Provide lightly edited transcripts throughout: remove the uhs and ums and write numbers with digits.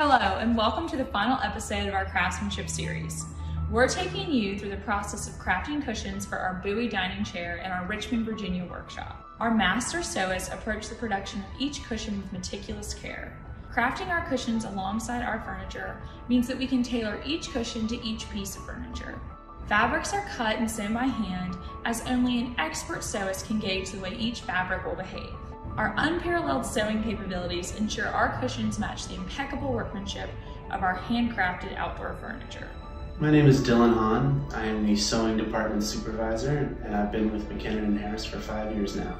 Hello, and welcome to the final episode of our Craftsmanship series. We're taking you through the process of crafting cushions for our Bowie dining chair in our Richmond, Virginia workshop. Our master sewists approach the production of each cushion with meticulous care. Crafting our cushions alongside our furniture means that we can tailor each cushion to each piece of furniture. Fabrics are cut and sewn by hand, as only an expert sewist can gauge the way each fabric will behave. Our unparalleled sewing capabilities ensure our cushions match the impeccable workmanship of our handcrafted outdoor furniture. My name is Hahn. I am the sewing department supervisor, and I've been with McKinnon & Harris for 5 years now.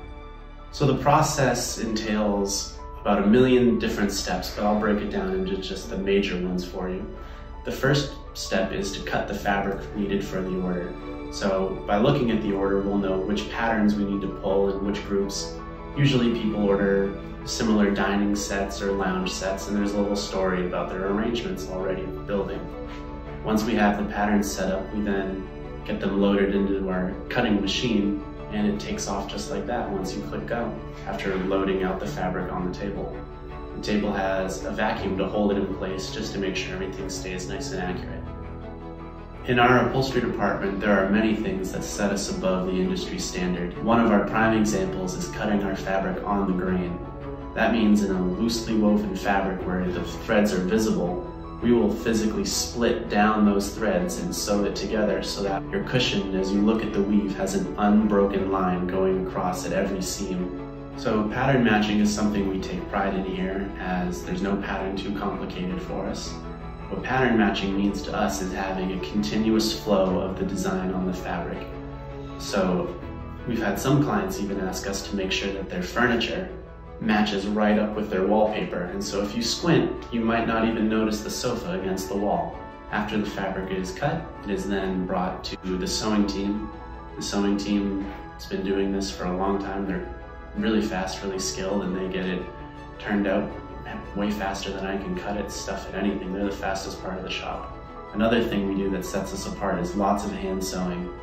So the process entails about 1 million different steps, but I'll break it down into just the major ones for you. The first step is to cut the fabric needed for the order. So by looking at the order, we'll know which patterns we need to pull and which groups. Usually people order similar dining sets or lounge sets, and there's a little story about their arrangements already building. Once we have the patterns set up, we then get them loaded into our cutting machine, and it takes off just like that once you click go, after loading out the fabric on the table. The table has a vacuum to hold it in place just to make sure everything stays nice and accurate. In our upholstery department, there are many things that set us above the industry standard. One of our prime examples is cutting our fabric on the grain. That means in a loosely woven fabric where the threads are visible, we will physically split down those threads and sew it together so that your cushion, as you look at the weave, has an unbroken line going across at every seam. So pattern matching is something we take pride in here, as there's no pattern too complicated for us. What pattern matching means to us is having a continuous flow of the design on the fabric. So we've had some clients even ask us to make sure that their furniture matches right up with their wallpaper, and so if you squint, you might not even notice the sofa against the wall. After the fabric is cut, it is then brought to the sewing team. The sewing team has been doing this for a long time. They're really fast, really skilled, and they get it turned out way faster than I can cut it, stuff it, anything. They're the fastest part of the shop. Another thing we do that sets us apart is lots of hand sewing.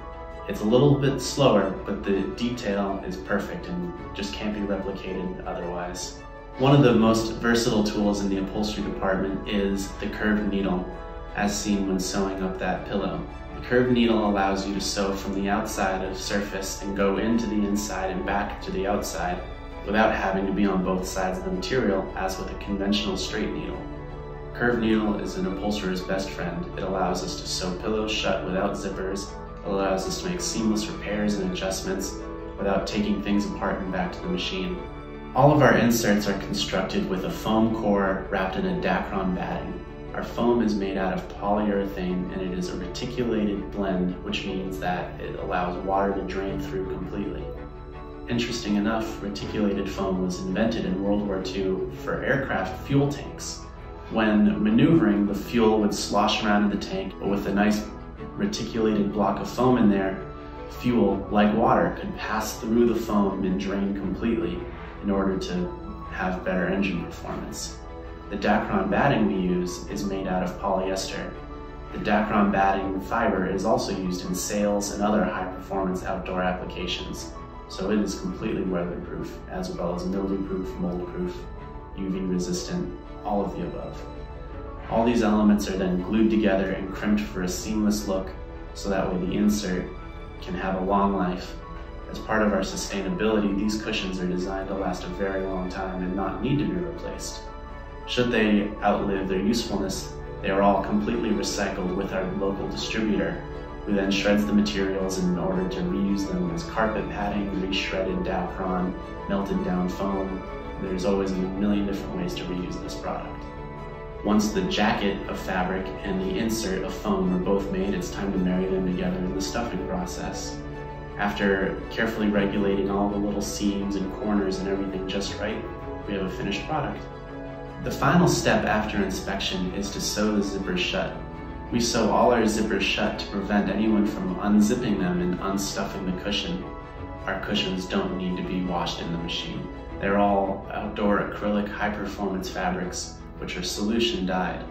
It's a little bit slower, but the detail is perfect and just can't be replicated otherwise. One of the most versatile tools in the upholstery department is the curved needle, as seen when sewing up that pillow. The curved needle allows you to sew from the outside of surface and go into the inside and back to the outside without having to be on both sides of the material, as with a conventional straight needle. Curved needle is an upholsterer's best friend. It allows us to sew pillows shut without zippers. It allows us to make seamless repairs and adjustments without taking things apart and back to the machine. All of our inserts are constructed with a foam core wrapped in a Dacron batting. Our foam is made out of polyurethane, and it is a reticulated blend, which means that it allows water to drain through completely. Interesting enough, reticulated foam was invented in World War II for aircraft fuel tanks. When maneuvering, the fuel would slosh around in the tank, but with a nice reticulated block of foam in there, fuel, like water, could pass through the foam and drain completely in order to have better engine performance. The Dacron batting we use is made out of polyester. The Dacron batting fiber is also used in sails and other high-performance outdoor applications. So it is completely weatherproof, as well as mildew-proof, mold-proof, UV-resistant, all of the above. All these elements are then glued together and crimped for a seamless look, so that way the insert can have a long life. As part of our sustainability, these cushions are designed to last a very long time and not need to be replaced. Should they outlive their usefulness, they are all completely recycled with our local distributor, who then shreds the materials in order to reuse them as carpet padding, reshredded Dacron, melted down foam. There's always a million different ways to reuse this product. Once the jacket of fabric and the insert of foam are both made, it's time to marry them together in the stuffing process. After carefully regulating all the little seams and corners and everything just right, we have a finished product. The final step after inspection is to sew the zippers shut. We sew all our zippers shut to prevent anyone from unzipping them and unstuffing the cushion. Our cushions don't need to be washed in the machine. They're all outdoor acrylic high-performance fabrics, which are solution dyed.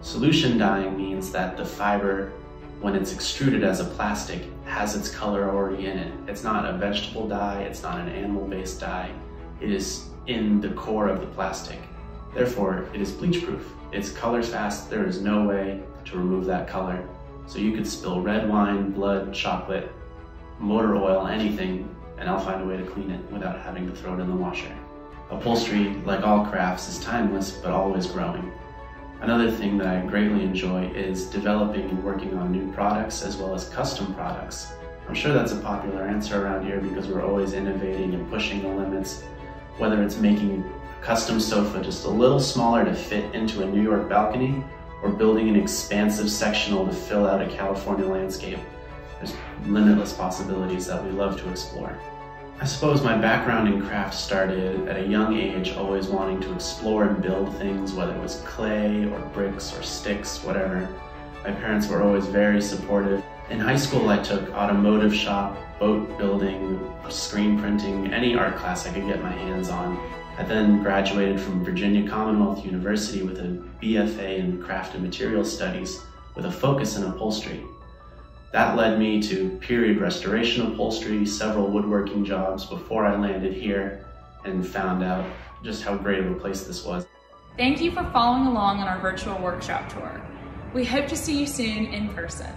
Solution dyeing means that the fiber, when it's extruded as a plastic, has its color already in it. It's not a vegetable dye, it's not an animal-based dye. It is in the core of the plastic. Therefore, it is bleach proof. It's colors fast. There is no way to remove that color. So you could spill red wine, blood, chocolate, motor oil, anything, and I'll find a way to clean it without having to throw it in the washer. Upholstery, like all crafts, is timeless but always growing. Another thing that I greatly enjoy is developing and working on new products as well as custom products. I'm sure that's a popular answer around here because we're always innovating and pushing the limits, whether it's making a custom sofa just a little smaller to fit into a New York balcony or building an expansive sectional to fill out a California landscape. There's limitless possibilities that we love to explore. I suppose my background in craft started at a young age, always wanting to explore and build things, whether it was clay or bricks or sticks, whatever. My parents were always very supportive. In high school, I took automotive shop, boat building, screen printing, any art class I could get my hands on. I then graduated from Virginia Commonwealth University with a BFA in Craft and Material Studies with a focus in upholstery. That led me to period restoration upholstery, several woodworking jobs before I landed here and found out just how great of a place this was. Thank you for following along on our virtual workshop tour. We hope to see you soon in person.